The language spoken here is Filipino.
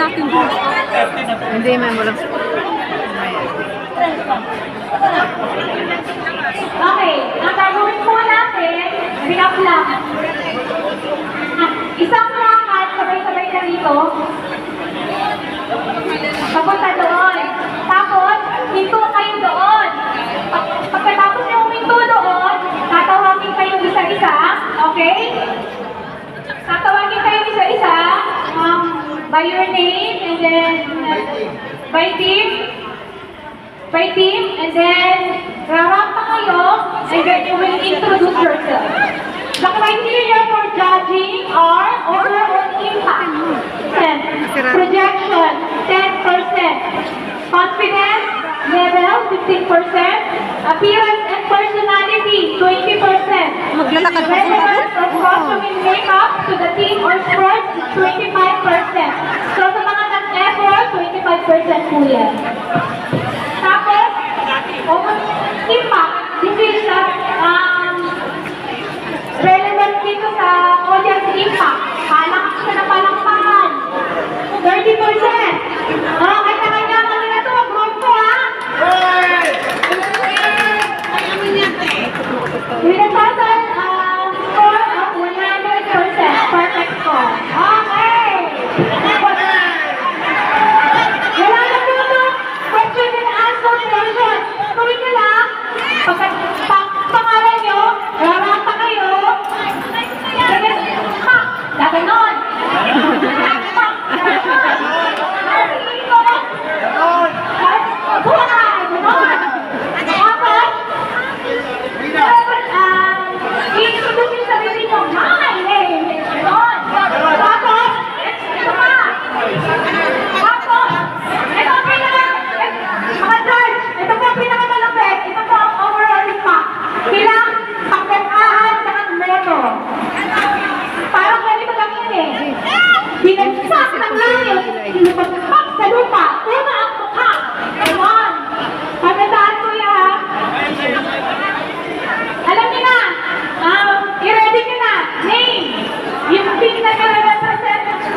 natin dito. Hindi, may walang... Okay, ang gagawin po natin, recap lang. Isang lakad, sabay-sabay na dito. Papunta doon. Tapos, hinto kayo doon. Pagkatapos yung hinto doon, tatawagin kayo isa-isa. Okay? Tatawagin kayo isa-isa. By your name, and then by team. By team, and then rarampa kayo, and then you will introduce yourself. The criteria for judging are overall impact, 10%, projection, 10%, confidence level, 15%, appearance and personality, 20%, Maglalakad pa relevance of costume and makeup to the team or sport, 25%. So sa mga nag-effort, 25% po yan. Tapos, impact, this is relevant dito sa audience impact. Palak siya na palakpakan. 30%. Kanya-kanya kami na ito. Group ko, ha? With a total score of 100%. Perfect score. Okay. Wala na dito. Question and answer session. Tuloy ka lang. Pangalan nyo, rarampa kayo. Gaganon. I-introduce yung sarili nyo. My name is Ron. Tapos, ito pa. Tapos, ito ang mga judge, ito po ang pinakamalapit. Ito po ang overall impact. Bilang pagkakahan sa moto. Parang ganito lang yun eh. Binagsak ng langit, sinupagsak sa lupa.